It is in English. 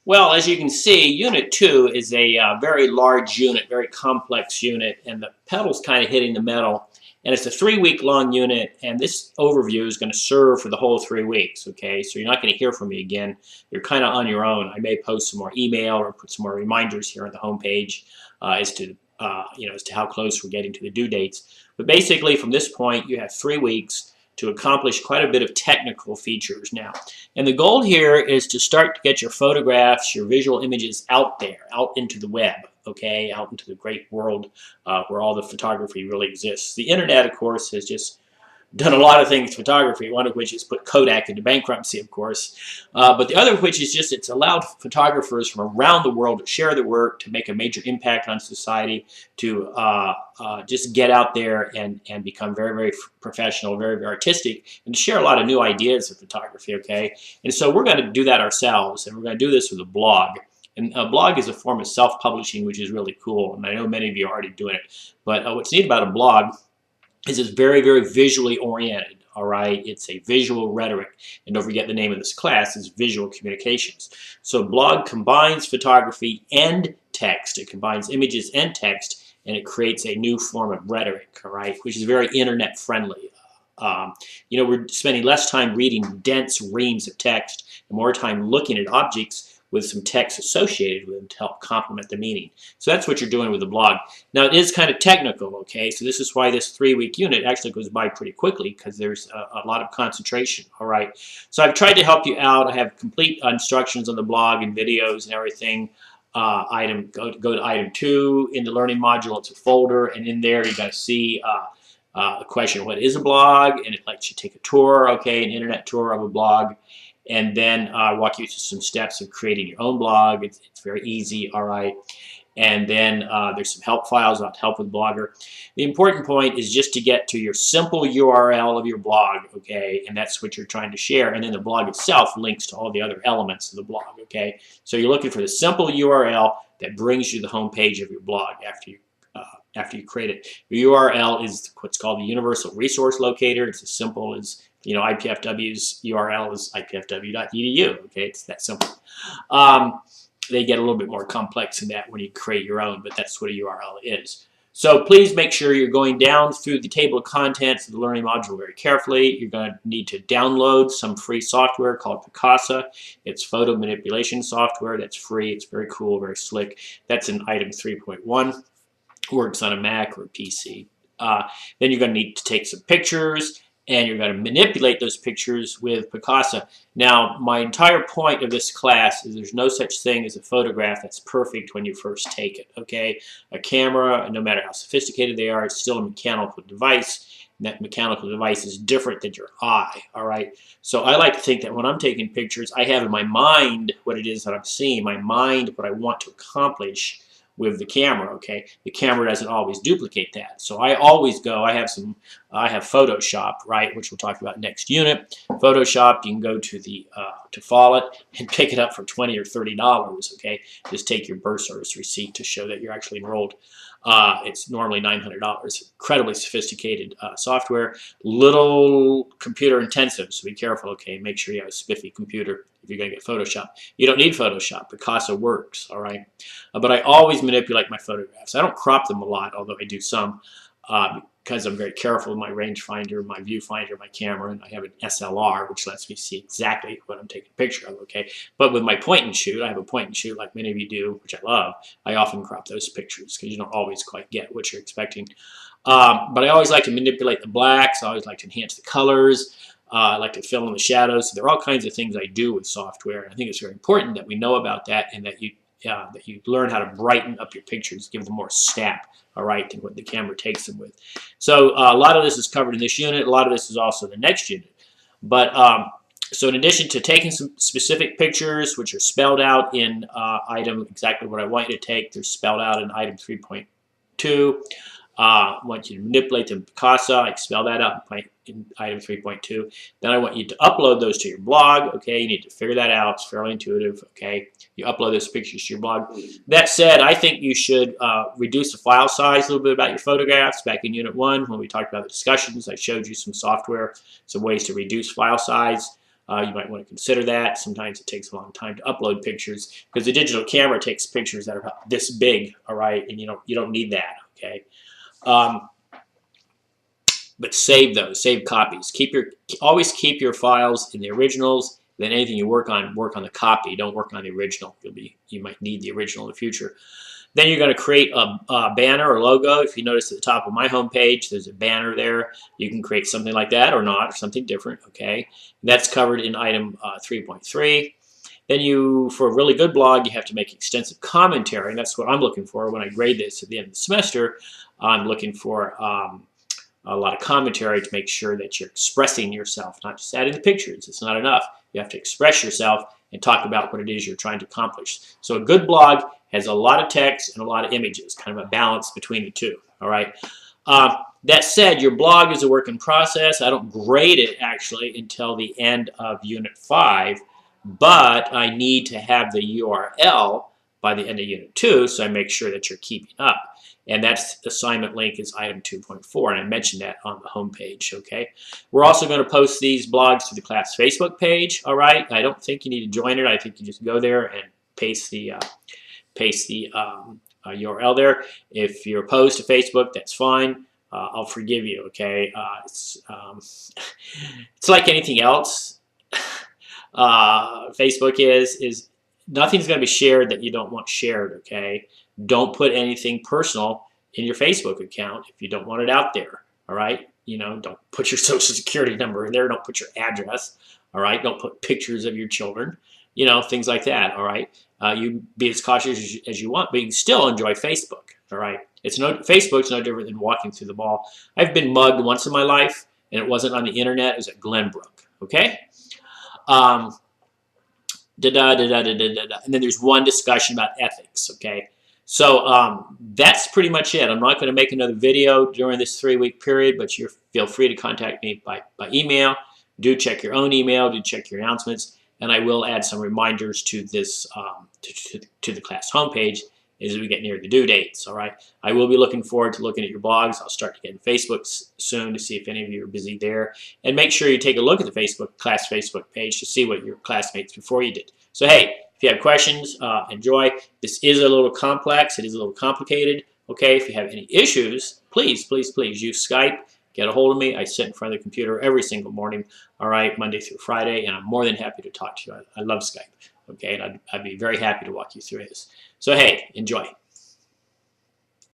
Well, as you can see, Unit 2 is a very large unit, very complex unit, and the pedal's kind of hitting the metal. And it's a 3-week long unit, and this overview is going to serve for the whole 3 weeks, okay? So you're not going to hear from me again. You're kind of on your own. I may post some more email or put some more reminders here on the homepage as to how close we're getting to the due dates. But basically, from this point, you have 3 weeks to accomplish quite a bit of technical features now. And the goal here is to start to get your photographs, your visual images out there, out into the web, okay, out into the great world where all the photography really exists. The internet, of course, has just done a lot of things with photography, one of which is put Kodak into bankruptcy, of course. But the other of which is just it's allowed photographers from around the world to share their work, to make a major impact on society, to just get out there and become very, very professional, very, very artistic, and to share a lot of new ideas of photography, okay? And so we're going to do that ourselves, and we're going to do this with a blog. And a blog is a form of self-publishing, which is really cool, and I know many of you are already doing it. But what's neat about a blog is it's very, very visually oriented, all right? It's a visual rhetoric. And don't forget the name of this class is Visual Communications. So blog combines photography and text. It combines images and text, and it creates a new form of rhetoric, all right, which is very internet friendly. We're spending less time reading dense reams of text and more time looking at objects with some text associated with them to help complement the meaning. So that's what you're doing with the blog. Now it is kind of technical, okay? So this is why this 3-week unit actually goes by pretty quickly, because there's a lot of concentration, all right? So I've tried to help you out. I have complete instructions on the blog and videos and everything. Go to item 2 in the learning module. It's a folder, and in there you got to see a question, what is a blog? And it lets you take a tour, okay, an internet tour of a blog. And then walk you through some steps of creating your own blog. It's very easy, all right. And then there's some help files about help with Blogger. The important point is just to get to your simple URL of your blog, okay, and that's what you're trying to share. And then the blog itself links to all the other elements of the blog, okay. So you're looking for the simple URL that brings you the home page of your blog after you create it. Your URL is what's called the Universal Resource Locator. It's as simple as, IPFW's URL is ipfw.edu. Okay, it's that simple. They get a little bit more complex than that when you create your own, but that's what a URL is. So please make sure you're going down through the table of contents of the learning module very carefully. You're going to need to download some free software called Picasa. It's photo manipulation software that's free. It's very cool, very slick. That's in item 3.1. Works on a Mac or a PC. Then you're going to need to take some pictures, and you're going to manipulate those pictures with Picasa. Now, my entire point of this class is there's no such thing as a photograph that's perfect when you first take it, okay? A camera, no matter how sophisticated they are, it's still a mechanical device, and that mechanical device is different than your eye, all right? So I like to think that when I'm taking pictures, I have in my mind what it is that I'm seeing, my mind what I want to accomplish with the camera, okay? The camera doesn't always duplicate that. So I always go, I have Photoshop, right, which we'll talk about next unit. Photoshop, you can go to the to Follett and pick it up for $20 or $30, okay? Just take your birth service receipt to show that you're actually enrolled. It's normally $900. Incredibly sophisticated software, little computer intensive, so be careful, okay? Make sure you have a spiffy computer if you're going to get Photoshop. You don't need Photoshop. Picasa works, all right? But I always manipulate my photographs. I don't crop them a lot, although I do some, because I'm very careful with my rangefinder, my viewfinder, my camera, and I have an SLR, which lets me see exactly what I'm taking a picture of, okay? But with my point and shoot, I have a point and shoot like many of you do, which I love. I often crop those pictures because you don't always quite get what you're expecting. But I always like to manipulate the blacks. I always like to enhance the colors. I like to fill in the shadows. So there are all kinds of things I do with software. I think it's very important that we know about that and that you learn how to brighten up your pictures, give them more snap, all right, than what the camera takes them with. So a lot of this is covered in this unit. A lot of this is also in the next unit. But so in addition to taking some specific pictures, which are spelled out in item exactly what I want you to take, they're spelled out in item 3.2. I want you to manipulate them in Picasa. I spell that out in item 3.2. Then I want you to upload those to your blog. Okay, you need to figure that out. It's fairly intuitive. Okay, you upload those pictures to your blog. That said, I think you should reduce the file size a little bit about your photographs. Back in Unit 1, when we talked about the discussions, I showed you some software, some ways to reduce file size. You might want to consider that. Sometimes it takes a long time to upload pictures because the digital camera takes pictures that are about this big, all right, and you don't need that, okay. But save those, save copies. Always keep your files in the originals. Then anything you work on the copy. Don't work on the original. You might need the original in the future. Then you're going to create a banner or logo. If you notice at the top of my homepage, there's a banner there. You can create something like that or not, or something different, okay? That's covered in item 3.3. Then for a really good blog, you have to make extensive commentary, and that's what I'm looking for when I grade this at the end of the semester. I'm looking for a lot of commentary to make sure that you're expressing yourself, not just adding the pictures. It's not enough. You have to express yourself and talk about what it is you're trying to accomplish. So a good blog has a lot of text and a lot of images, kind of a balance between the two, all right? That said, your blog is a work in process. I don't grade it, actually, until the end of Unit 5, but I need to have the URL by the end of Unit 2, so I make sure that you're keeping up. And that's the assignment link is item 2.4, and I mentioned that on the home page, okay? We're also going to post these blogs to the class Facebook page, all right? I don't think you need to join it. I think you just go there and paste the URL there. If you're opposed to Facebook, that's fine. I'll forgive you, okay? It's like anything else. Facebook is nothing's going to be shared that you don't want shared, okay? Don't put anything personal in your Facebook account if you don't want it out there, all right? Don't put your social security number in there. Don't put your address, all right? Don't put pictures of your children, things like that, all right? You be as cautious as you want, but you can still enjoy Facebook, all right? Facebook's no different than walking through the mall. I've been mugged once in my life, and it wasn't on the internet. It was at Glenbrook, okay? And then there's one discussion about ethics, okay? So that's pretty much it. I'm not going to make another video during this 3-week period, but you feel free to contact me by email. Do check your own email. Do check your announcements. And I will add some reminders to this to the class homepage as we get near the due dates, all right? I will be looking forward to looking at your blogs. I'll start to get in Facebook soon to see if any of you are busy there. And make sure you take a look at the class Facebook page to see what your classmates before you did. So, hey, if you have questions, enjoy. This is a little complex. It is a little complicated, okay? If you have any issues, please, please, please use Skype. Get a hold of me. I sit in front of the computer every single morning, all right, Monday through Friday, and I'm more than happy to talk to you. I love Skype, okay? And I'd be very happy to walk you through this. So, hey, enjoy.